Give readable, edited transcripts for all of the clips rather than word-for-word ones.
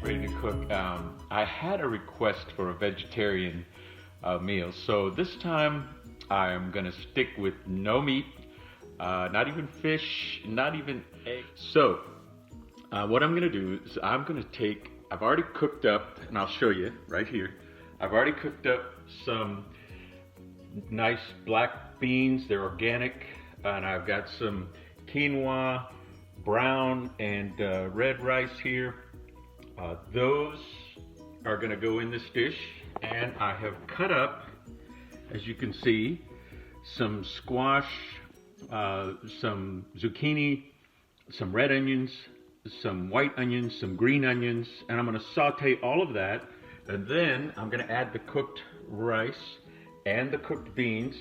ready to cook. I had a request for a vegetarian meal, so this time I'm gonna stick with no meat, not even fish, not even egg. So what I'm gonna do is I've already cooked up, and I'll show you right here. I've already cooked up some nice black beans. They're organic, and I've got some quinoa, brown and red rice here. Those are gonna go in this dish, and I have cut up, as you can see, some squash, some zucchini, some red onions, some white onions, some green onions, and I'm gonna saute all of that, and then I'm gonna add the cooked rice and the cooked beans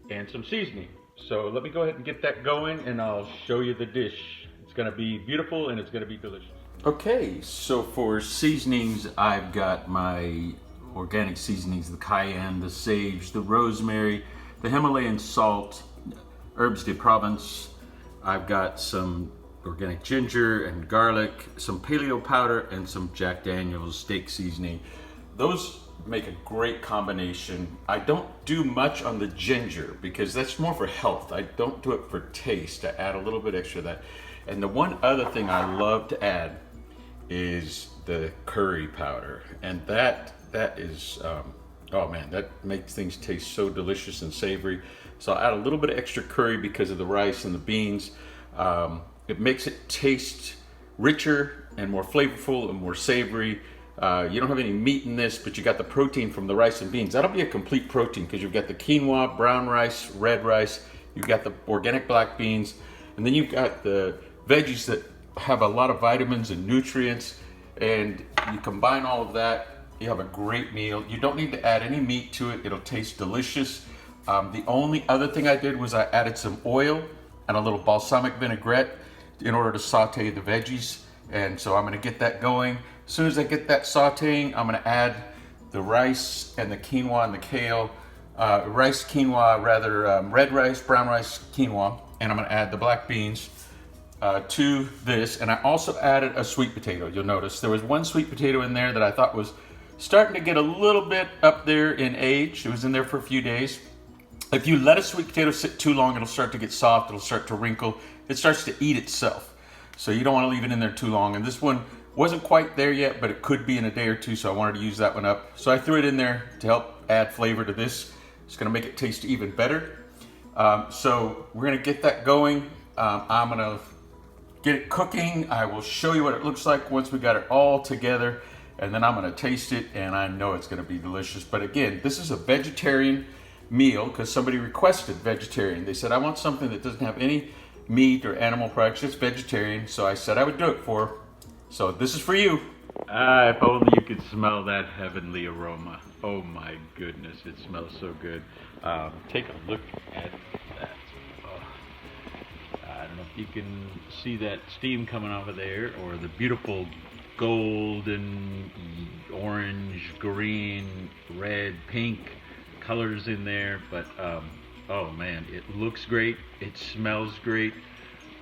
and some seasoning. So let me go ahead and get that going, and I'll show you the dish. It's gonna be beautiful and it's gonna be delicious. Okay, so for seasonings, I've got my organic seasonings, the cayenne, the sage, the rosemary, the Himalayan salt, herbs de Provence. I've got some organic ginger and garlic, some paleo powder, and some Jack Daniel's steak seasoning. Those make a great combination. I don't do much on the ginger because that's more for health. I don't do it for taste. I add a little bit extra of that. And the one other thing I love to add is the curry powder. And that is, oh man, that makes things taste so delicious and savory. So I'll add a little bit of extra curry because of the rice and the beans. It makes it taste richer and more flavorful and more savory. You don't have any meat in this, but you got the protein from the rice and beans. That'll be a complete protein because you've got the quinoa, brown rice, red rice, you've got the organic black beans, and then you've got the veggies that have a lot of vitamins and nutrients, and you combine all of that, you have a great meal. You don't need to add any meat to it. It'll taste delicious. The only other thing I did was I added some oil and a little balsamic vinaigrette in order to saute the veggies, and so I'm gonna get that going. As soon as I get that sauteing, I'm gonna add the rice and the quinoa and the kale, rice, quinoa, rather, red rice, brown rice, quinoa, and I'm gonna add the black beans to this. And I also added a sweet potato. You'll notice there was one sweet potato in there that I thought was starting to get a little bit up there in age. It was in there for a few days. If you let a sweet potato sit too long, it'll start to get soft, it'll start to wrinkle, it starts to eat itself. So you don't wanna leave it in there too long. And this one wasn't quite there yet, but it could be in a day or two, so I wanted to use that one up. So I threw it in there to help add flavor to this. It's gonna make it taste even better. So we're gonna get that going. I'm gonna get it cooking. I will show you what it looks like once we got it all together, and then I'm gonna taste it, and I know it's gonna be delicious. But again, this is a vegetarian meal because somebody requested vegetarian. They said, I want something that doesn't have any meat or animal products, just vegetarian. So I said I would do it for her. So this is for you. If only you could smell that heavenly aroma. Oh my goodness, it smells so good. Take a look at that. I don't know if you can see that steam coming off of there, or the beautiful golden, orange, green, red, pink colors in there. But oh man, it looks great. It smells great.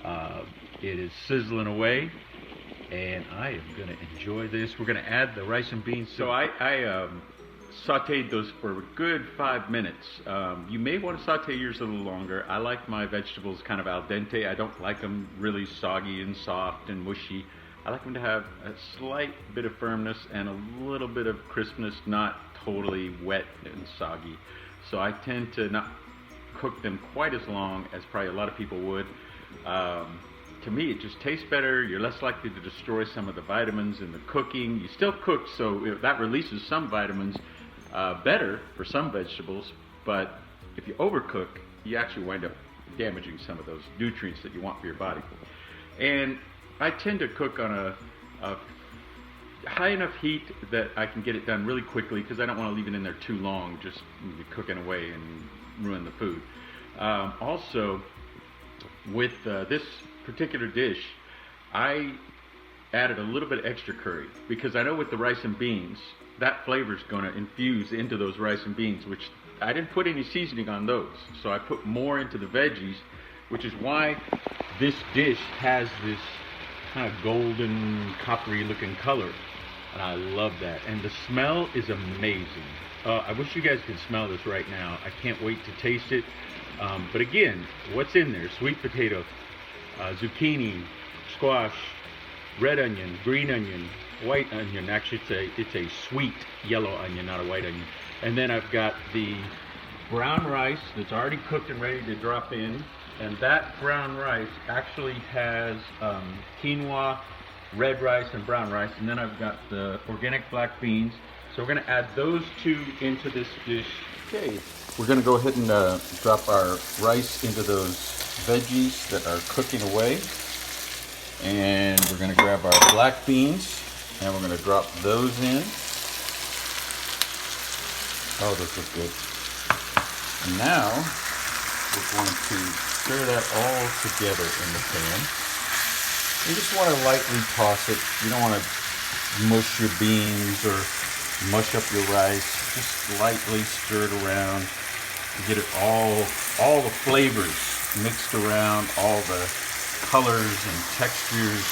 It is sizzling away, and I am gonna enjoy this. We're gonna add the rice and beans. So I sauteed those for a good 5 minutes. You may want to saute yours a little longer. I like my vegetables kind of al dente. I don't like them really soggy and soft and mushy. I like them to have a slight bit of firmness and a little bit of crispness, not totally wet and soggy. So I tend to not cook them quite as long as probably a lot of people would. To me, it just tastes better. You're less likely to destroy some of the vitamins in the cooking. You still cook, so that releases some vitamins better for some vegetables, but if you overcook, you actually wind up damaging some of those nutrients that you want for your body. And I tend to cook on a high enough heat that I can get it done really quickly because I don't want to leave it in there too long, just cooking away and ruin the food. Also, with this particular dish, I added a little bit of extra curry because I know with the rice and beans, that flavor is going to infuse into those rice and beans, which I didn't put any seasoning on those. So I put more into the veggies, which is why this dish has this kind of golden, coppery looking color. And I love that. And the smell is amazing. I wish you guys could smell this right now. I can't wait to taste it. But again, what's in there? Sweet potato, zucchini, squash, red onion, green onion, white onion. Actually, it's a sweet yellow onion, not a white onion. And then I've got the brown rice that's already cooked and ready to drop in. And that brown rice actually has quinoa, red rice, and brown rice. And then I've got the organic black beans. So we're going to add those two into this dish. Okay, we're going to go ahead and drop our rice into those veggies that are cooking away. And we're going to grab our black beans and we're going to drop those in. Oh, those look good. And now we're going to stir that all together in the pan. You just want to lightly toss it. You don't want to mush your beans or mush up your rice. Just lightly stir it around to get it all the flavors mixed around, all the colors and textures.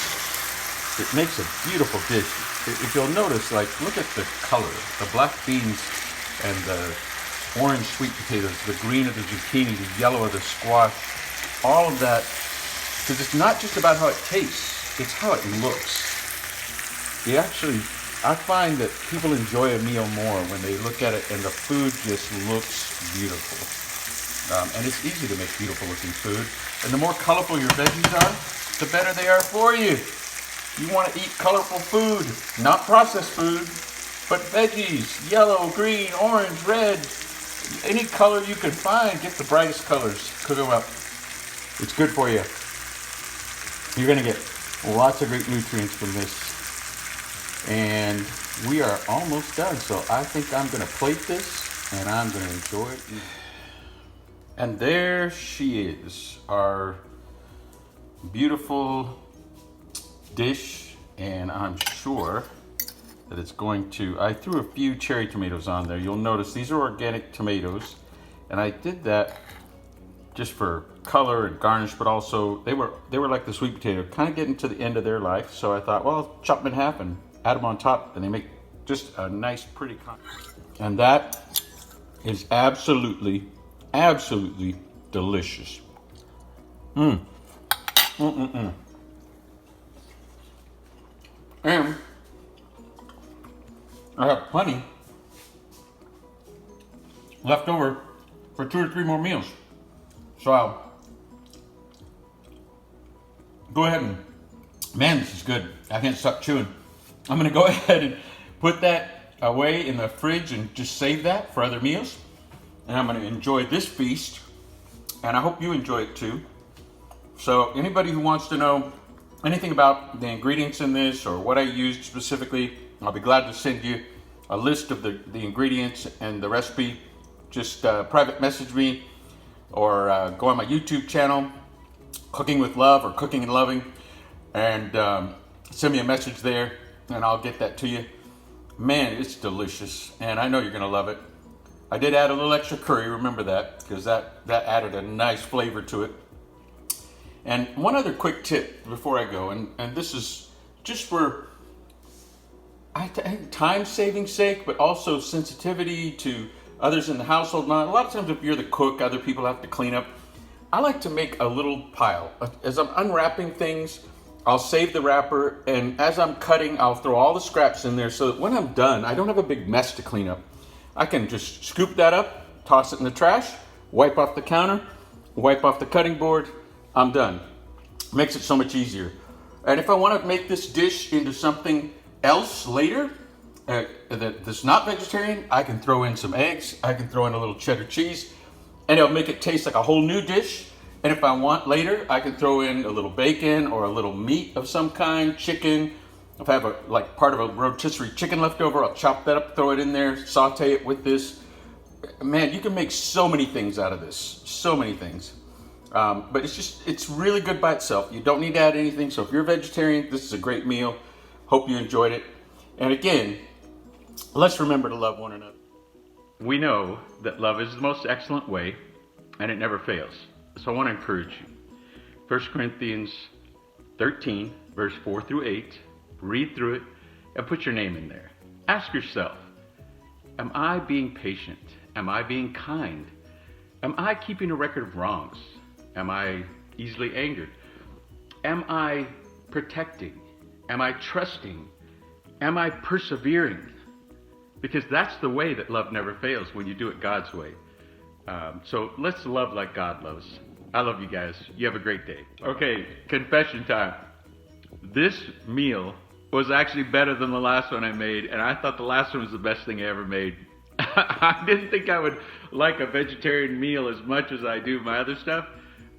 It makes a beautiful dish. If you'll notice, like, look at the color. The black beans and the orange sweet potatoes, the green of the zucchini, the yellow of the squash, all of that. Because it's not just about how it tastes, it's how it looks. I find that people enjoy a meal more when they look at it and the food just looks beautiful. And it's easy to make beautiful looking food. And the more colorful your veggies are, the better they are for you. You want to eat colorful food, not processed food, but veggies, yellow, green, orange, red, any color you can find. Get the brightest colors, cook them up. It's good for you. You're going to get lots of great nutrients from this. And we are almost done. So I think I'm going to plate this and I'm going to enjoy it. And there she is, our beautiful dish. And I'm sure that it's going to, I threw a few cherry tomatoes on there. You'll notice these are organic tomatoes. And I did that just for color and garnish, but also they were like the sweet potato, kind of getting to the end of their life. So I thought, well, I'll chop them in half and add them on top, and they make just a nice, pretty and that is absolutely delicious. And I have plenty left over for 2 or 3 more meals. So I'll go ahead and, man, this is good. I can't stop chewing. I'm gonna go ahead and put that away in the fridge and just save that for other meals. And I'm gonna enjoy this feast, and I hope you enjoy it too. So anybody who wants to know anything about the ingredients in this or what I used specifically, I'll be glad to send you a list of the ingredients and the recipe. Just private message me or go on my YouTube channel, Cooking with Love or Cooking and Loving, and send me a message there and I'll get that to you. Man, it's delicious and I know you're gonna love it. I did add a little extra curry, remember that, because that added a nice flavor to it. And one other quick tip before I go, and this is just for time saving sake, but also sensitivity to others in the household. Now, a lot of times if you're the cook, other people have to clean up. I like to make a little pile. As I'm unwrapping things, I'll save the wrapper, and as I'm cutting, I'll throw all the scraps in there so that when I'm done, I don't have a big mess to clean up. I can just scoop that up, toss it in the trash, wipe off the counter, wipe off the cutting board, I'm done. Makes it so much easier. And if I want to make this dish into something else later, that's not vegetarian, I can throw in some eggs, I can throw in a little cheddar cheese, and it'll make it taste like a whole new dish. And if I want later, I can throw in a little bacon or a little meat of some kind, chicken. If I have like part of a rotisserie chicken left over, I'll chop that up, throw it in there, saute it with this. Man, you can make so many things out of this, so many things. But it's really good by itself. You don't need to add anything. So if you're a vegetarian, this is a great meal. Hope you enjoyed it. And again, let's remember to love one another. We know that love is the most excellent way, and it never fails. So I want to encourage you. 1 Corinthians 13, verse 4 through 8. Read through it. and put your name in there. Ask yourself, am I being patient? Am I being kind? Am I keeping a record of wrongs? Am I easily angered? Am I protecting? Am I trusting? Am I persevering? Because that's the way that love never fails, when you do it God's way. So let's love like God loves. I love you guys. You have a great day. Okay, confession time. This meal was actually better than the last one I made, and I thought the last one was the best thing I ever made. I didn't think I would like a vegetarian meal as much as I do my other stuff,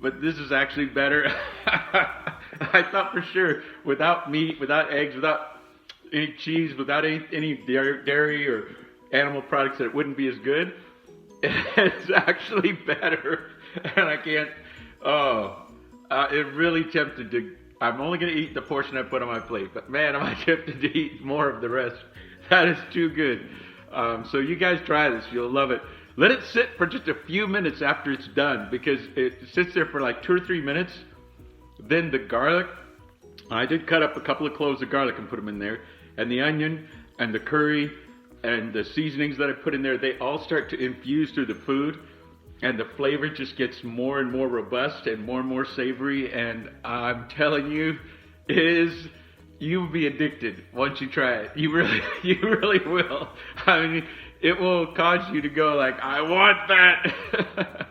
but this is actually better. I thought for sure, without meat, without eggs, without any cheese, without any dairy or animal products, that it wouldn't be as good. It's actually better, and I can't. It really tempted to. I'm only going to eat the portion I put on my plate, but man, am I tempted to eat more of the rest. That is too good. So you guys try this. You'll love it. Let it sit for just a few minutes after it's done, because it sits there for like 2 or 3 minutes. Then the garlic, I did cut up a couple of cloves of garlic and put them in there, and the onion and the curry and the seasonings that I put in there, they all start to infuse through the food, and the flavor just gets more and more robust and more savory. And I'm telling you, you'll be addicted once you try it. You really will. I mean, it will cause you to go like, I want that.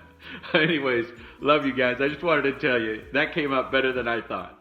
Anyways, love you guys. I just wanted to tell you, that came out better than I thought.